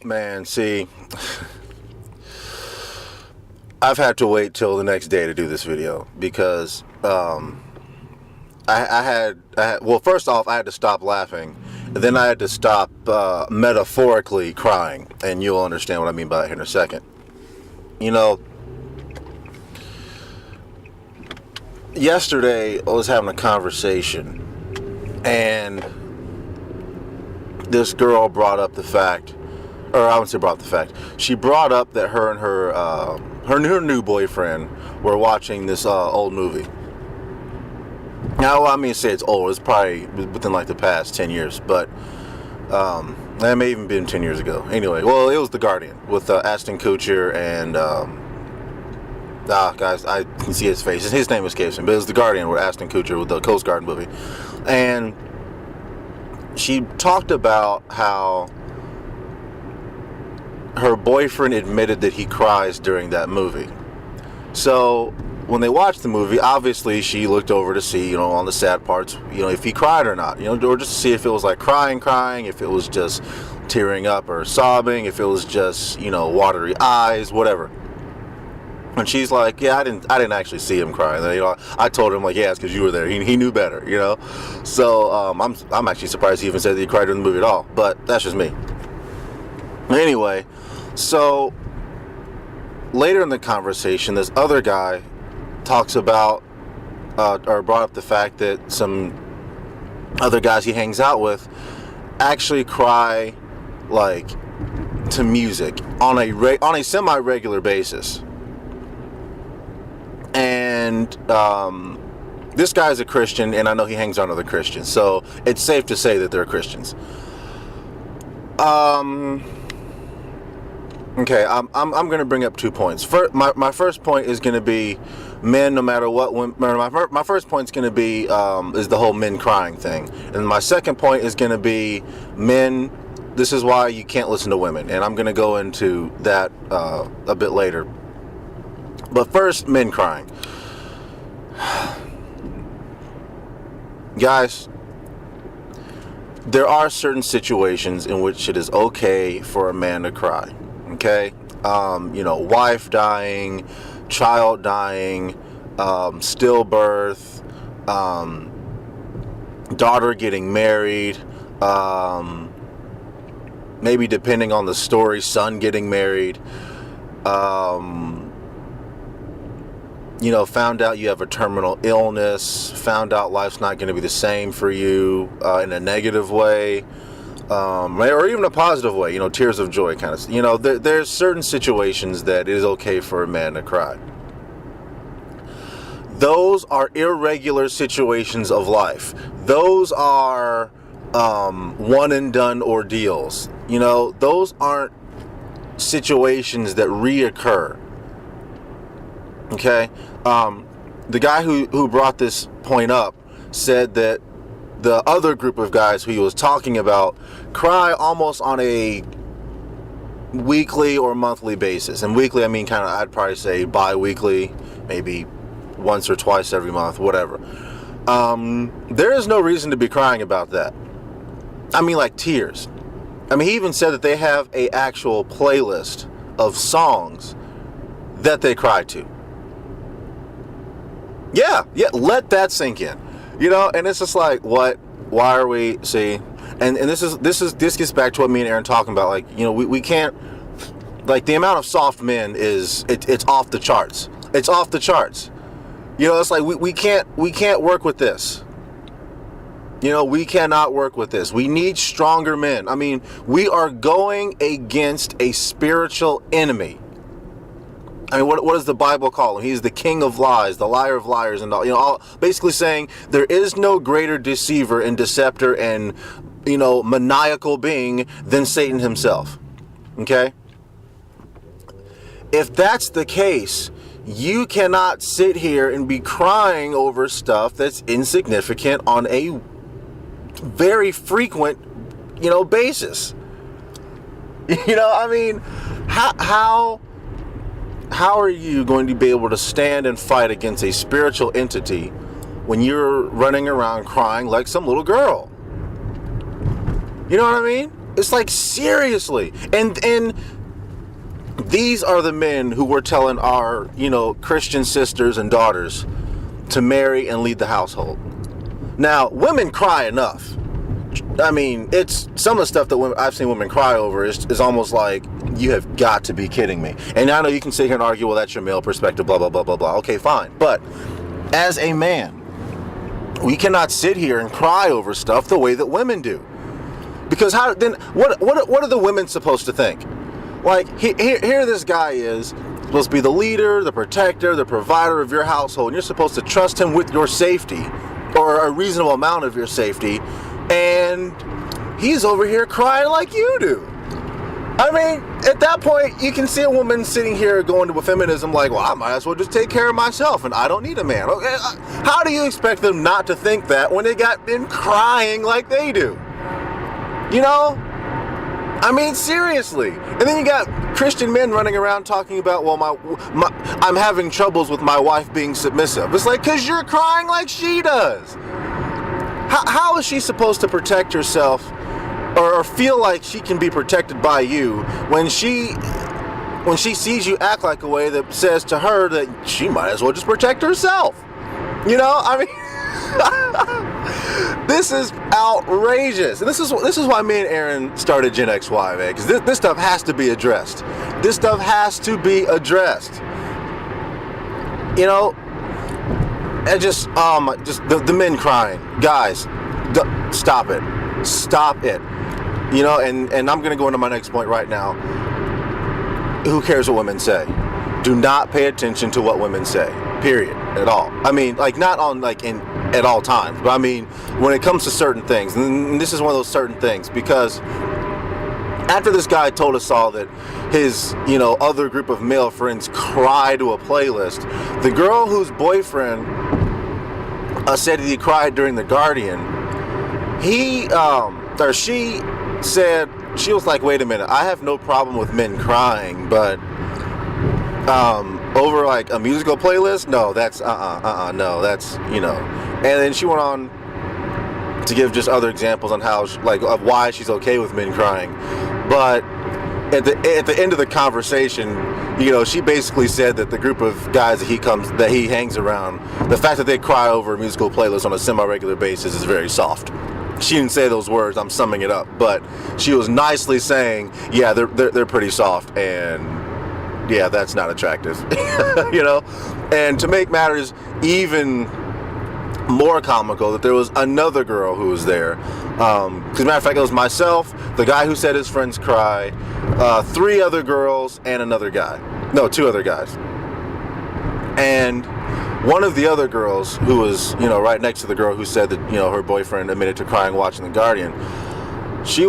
Man, see, I've had to wait till the next day to do this video because I had well, first off, I had to stop laughing, and then I had to stop metaphorically crying, and you'll understand what I mean by that here in a second. You know, yesterday I was having a conversation, and this girl brought up the fact, or I wouldn't say brought up the fact, she brought up that her and her new boyfriend were watching this old movie. Now, I mean, say it's old. It's probably within like the past 10 years, but that may even been 10 years ago. Anyway, well, it was The Guardian with Ashton Kutcher and guys, I can see his face. His name escapes me, but it was The Guardian with Ashton Kutcher with the Coast Guard movie, and she talked about how her boyfriend admitted that he cries during that movie. So when they watched the movie, obviously she looked over to see, on the sad parts, if he cried or not, or just to see if it was like crying, if it was just tearing up or sobbing, if it was just, watery eyes, whatever. And she's like, yeah, I didn't actually see him cry. And then, I told him, like, yeah, it's because you were there. He knew better, So I'm actually surprised he even said that he cried during the movie at all. But that's just me. Anyway, so later in the conversation, this other guy talks about or brought up the fact that some other guys he hangs out with actually cry like to music on a semi-regular basis. And this guy's a Christian, and I know he hangs out with other Christians, so it's safe to say that they're Christians. Okay, I'm going to bring up 2 points. My first point is going to be men, no matter what. My first point is going to be is the whole men crying thing, and my second point is going to be men. This is why you can't listen to women, and I'm going to go into that a bit later. But first, men crying. Guys, there are certain situations in which it is okay for a man to cry. Okay? Wife dying, child dying, stillbirth, daughter getting married, maybe depending on the story, son getting married, found out you have a terminal illness, found out life's not going to be the same for you in a negative way, or even a positive way, tears of joy kind of, there's certain situations that it is okay for a man to cry. Those are irregular situations of life. Those are one and done ordeals. Those aren't situations that reoccur. Okay, the guy who brought this point up said that the other group of guys who he was talking about cry almost on a weekly or monthly basis. And weekly, I mean, I'd probably say bi-weekly, maybe once or twice every month, whatever. There is no reason to be crying about that. I mean, like tears. I mean, he even said that they have a actual playlist of songs that they cry to. Yeah, let that sink in. And it's just like, what? Why are we, see? And this gets back to what me and Aaron talking about. Like, we can't, like, the amount of soft men it's off the charts. It's off the charts. It's like we can't work with this. We cannot work with this. We need stronger men. I mean, we are going against a spiritual enemy. I mean, what does the Bible call him? He's the king of lies, the liar of liars, and all basically saying there is no greater deceiver and deceptor and, maniacal being than Satan himself. Okay? If that's the case, you cannot sit here and be crying over stuff that's insignificant on a very frequent, basis. I mean, how are you going to be able to stand and fight against a spiritual entity when you're running around crying like some little girl? You know what I mean? It's like, seriously. And these are the men who we're telling our, Christian sisters and daughters to marry and lead the household. Now, women cry enough. I mean, it's some of the stuff that I've seen women cry over is almost like, you have got to be kidding me. And I know you can sit here and argue, well, that's your male perspective, blah, blah, blah, blah, blah. Okay, fine. But as a man, we cannot sit here and cry over stuff the way that women do. Because what are the women supposed to think? Like, here this guy is supposed to be the leader, the protector, the provider of your household, and you're supposed to trust him with your safety, or a reasonable amount of your safety, and he's over here crying like you do. I mean, at that point, you can see a woman sitting here going to a feminism like, well, I might as well just take care of myself and I don't need a man. Okay, how do you expect them not to think that when they got been crying like they do? I mean, seriously. And then you got Christian men running around talking about, well, I'm having troubles with my wife being submissive. It's like, because you're crying like she does. How is she supposed to protect herself or feel like she can be protected by you when she sees you act like a way that says to her that she might as well just protect herself? I mean, this is outrageous. And this is why me and Aaron started Gen XY, man, because this stuff has to be addressed. This stuff has to be addressed. And just the men crying. Guys, stop it. Stop it. And I'm going to go into my next point right now. Who cares what women say? Do not pay attention to what women say. Period. At all. I mean, like, not on, like, at all times. But I mean, when it comes to certain things. And this is one of those certain things. Because after this guy told us all that his, other group of male friends cry to a playlist, the girl whose boyfriend said that he cried during The Guardian, she said, she was like, wait a minute, I have no problem with men crying, but over like a musical playlist, no, that's no, that's, and then she went on to give just other examples on how, of why she's okay with men crying. But at the end of the conversation, she basically said that the group of guys that he hangs around, the fact that they cry over a musical playlist on a semi-regular basis is very soft. She didn't say those words, I'm summing it up, but she was nicely saying, yeah, they're pretty soft, and yeah, that's not attractive. And to make matters even more comical, that there was another girl who was there. As a matter of fact, it was myself, the guy who said his friends cry, 3 other girls, and another guy. No, 2 other guys. And one of the other girls, who was, right next to the girl who said that, her boyfriend admitted to crying watching The Guardian, she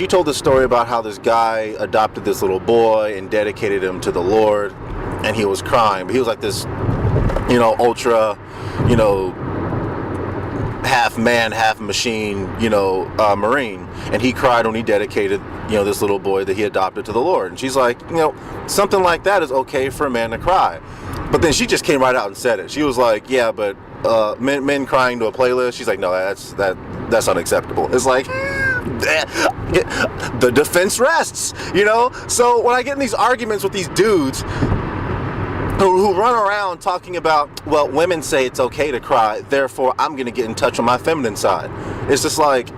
told the story about how this guy adopted this little boy and dedicated him to the Lord, and he was crying. But he was like this, ultra, half man, half machine, Marine. And he cried when he dedicated, this little boy that he adopted to the Lord. And she's like, something like that is okay for a man to cry. But then she just came right out and said it. She was like, yeah, but men crying to a playlist, she's like, no, that's unacceptable. It's like, the defense rests, So when I get in these arguments with these dudes who run around talking about, well, women say it's okay to cry, therefore I'm going to get in touch with my feminine side. It's just like,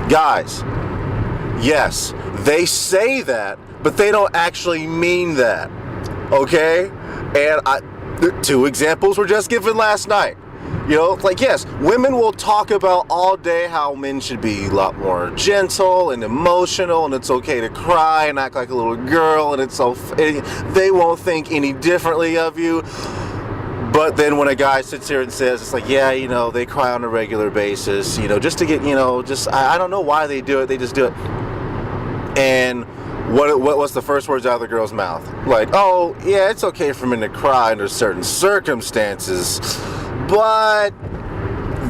guys, yes, they say that, but they don't actually mean that, okay? And 2 examples were just given last night. Yes, women will talk about all day how men should be a lot more gentle and emotional, and it's okay to cry and act like a little girl, and they won't think any differently of you. But then when a guy sits here and says, it's like, yeah, they cry on a regular basis, just to get, I don't know why they do it, they just do it. And what's the first words out of the girl's mouth? Like, oh, yeah, it's okay for men to cry under certain circumstances, but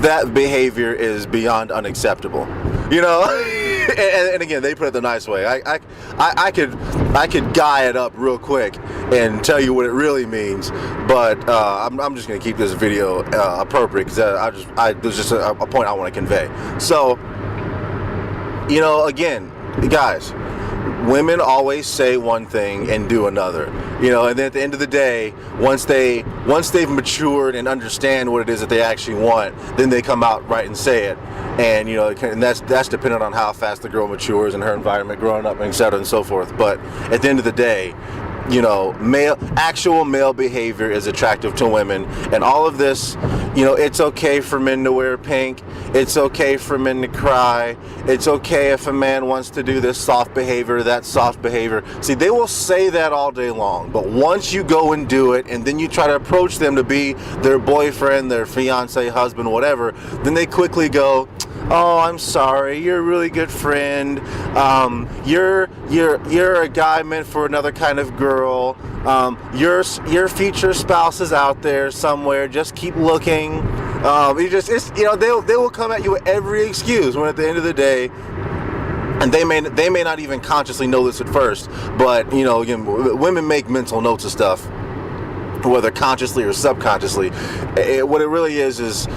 that behavior is beyond unacceptable, and again, they put it the nice way. I could guy it up real quick and tell you what it really means, but I'm just gonna keep this video appropriate because there's just a point I want to convey. So, again, guys, women always say one thing and do another, and then at the end of the day, once they've matured and understand what it is that they actually want, then they come out right and say it. And and that's dependent on how fast the girl matures and her environment growing up, and et cetera and so forth. But at the end of the day, actual male behavior is attractive to women, and all of this, it's okay for men to wear pink, it's okay for men to cry, it's okay if a man wants to do this soft behavior, that soft behavior. See, they will say that all day long, but once you go and do it, and then you try to approach them to be their boyfriend, their fiance, husband, whatever, then they quickly go, oh, I'm sorry, you're a really good friend, you're a guy meant for another kind of girl, your future spouse is out there somewhere, just keep looking. They will come at you with every excuse, when at the end of the day, and they may not even consciously know this at first, but again, women make mental notes of stuff, whether consciously or subconsciously. What it really is it's,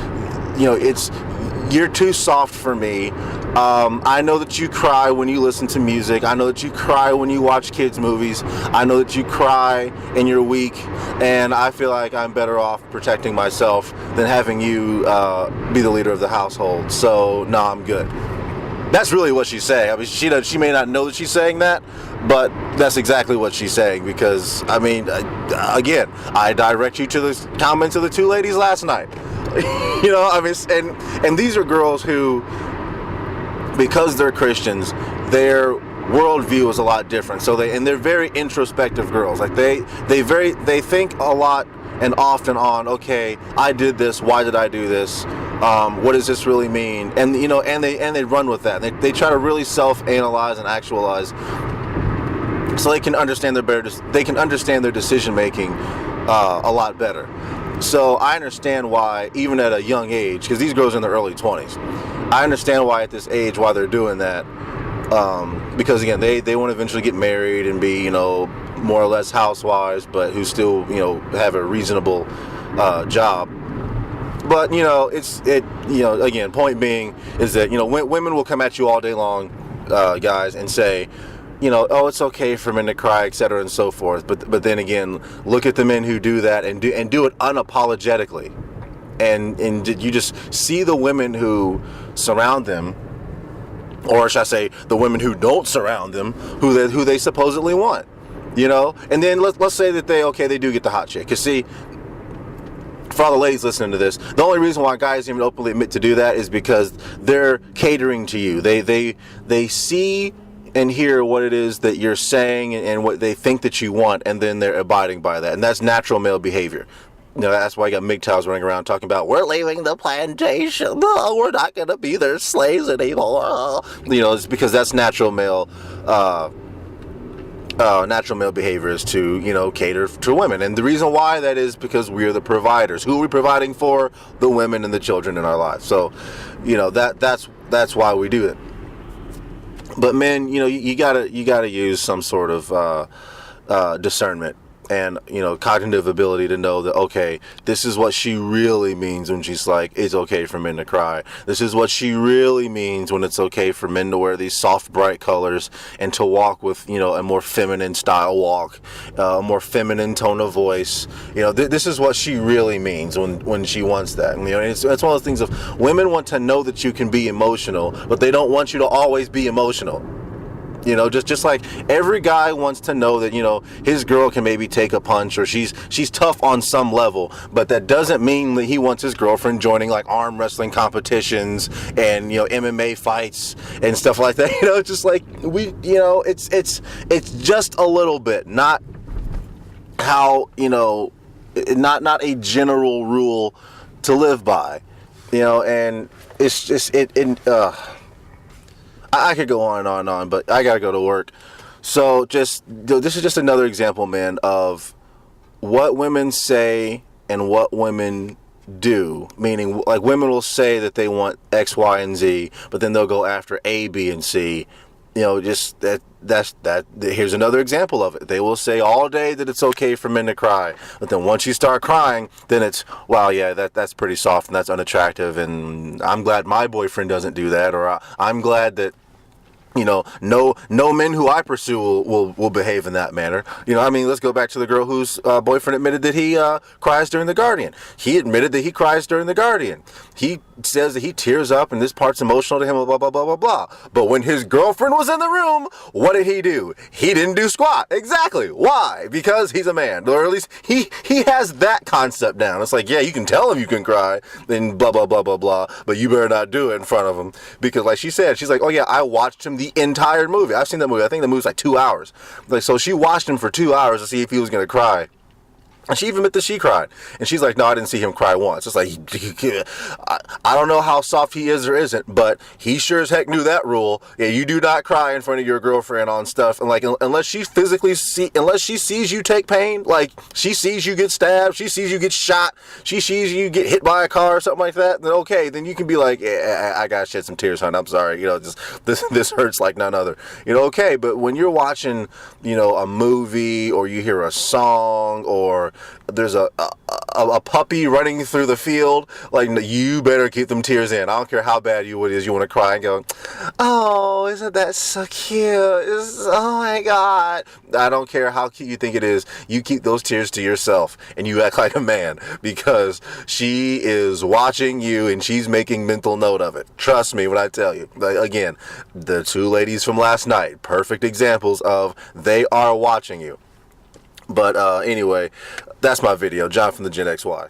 you're too soft for me. I know that you cry when you listen to music. I know that you cry when you watch kids' movies. I know that you cry and you're weak, and I feel like I'm better off protecting myself than having you be the leader of the household. So, no, I'm good. That's really what she's saying. I mean, she may not know that she's saying that, but that's exactly what she's saying, because, again, I direct you to the comments of the two ladies last night. And these are girls who, because they're Christians, their worldview is a lot different. So they're very introspective girls. Like they think a lot and often on, okay, I did this, why did I do this? What does this really mean? And they run with that. They try to really self-analyze and actualize, so they can understand their decision making a lot better. So I understand why, even at a young age, because these girls are in their early 20s, I understand why at this age why they're doing that. Because again, they want to eventually get married and be, more or less housewives, but who still, have a reasonable job. But again, point being is that women will come at you all day long, guys, and say, oh, it's okay for men to cry, etc. and so forth. But then again, look at the men who do that and do it unapologetically, and you just see the women who surround them, or should I say, the women who don't surround them, who they supposedly want, And then let's say that they do get the hot chick. 'Cause see, for all the ladies listening to this, the only reason why guys even openly admit to do that is because they're catering to you. They see and hear what it is that you're saying and what they think that you want, and then they're abiding by that. And that's natural male behavior. That's why you got MGTOWs running around talking about, we're leaving the plantation. No, we're not going to be their slaves anymore. It's because that's natural male behavior is to, cater to women. And the reason why that is because we're the providers. Who are we providing for? The women and the children in our lives. So, that's why we do it. But men, you gotta use some sort of discernment and cognitive ability to know that, okay, this is what she really means when she's like, it's okay for men to cry. This is what she really means when it's okay for men to wear these soft, bright colors and to walk with a more feminine style walk, a more feminine tone of voice. This is what she really means when she wants that. And, it's one of those things of, women want to know that you can be emotional, but they don't want you to always be emotional. Just like every guy wants to know that, his girl can maybe take a punch, or she's tough on some level, but that doesn't mean that he wants his girlfriend joining like arm wrestling competitions and, MMA fights and stuff like that. It's just like it's just a little bit, not how, not a general rule to live by, and it's just, I could go on and on and on, but I gotta go to work. So this is just another example, man, of what women say and what women do. Meaning, like, women will say that they want X, Y, and Z, but then they'll go after A, B, and C. Just that's that. Here's another example of it. They will say all day that it's okay for men to cry, but then once you start crying, then it's, wow, yeah, that's pretty soft and that's unattractive, and I'm glad my boyfriend doesn't do that, or I'm glad that No men who I pursue will behave in that manner. I mean, let's go back to the girl whose boyfriend admitted that he cries during The Guardian. He admitted that he cries during The Guardian. He says that he tears up and this part's emotional to him, blah, blah, blah, blah, blah. But when his girlfriend was in the room, what did he do? He didn't do squat. Exactly. Why? Because he's a man. Or at least he has that concept down. It's like, yeah, you can tell him you can cry and blah, blah, blah, blah, blah, but you better not do it in front of him. Because like she said, she's like, oh yeah, I watched him the entire movie. I've seen that movie. I think the movie's like 2 hours. Like, so she watched him for 2 hours to see if he was going to cry. And she even admitted that she cried. And she's like, no, I didn't see him cry once. It's like, I don't know how soft he is or isn't, but he sure as heck knew that rule. Yeah, you do not cry in front of your girlfriend on stuff. And like, unless she sees you take pain, like she sees you get stabbed, she sees you get shot, she sees you get hit by a car or something like that, then okay, then you can be like, yeah, I gotta shed some tears, hon. I'm sorry. This hurts like none other. Okay, but when you're watching, a movie or you hear a song or there's a puppy running through the field, like, you better keep them tears in. I don't care how bad it is. You want to cry and go, oh, isn't that so cute? Oh my God. I don't care how cute you think it is. You keep those tears to yourself and you act like a man, because she is watching you and she's making mental note of it. Trust me when I tell you. Again, the two ladies from last night, perfect examples of they are watching you. But anyway, that's my video. John from the Gen XY.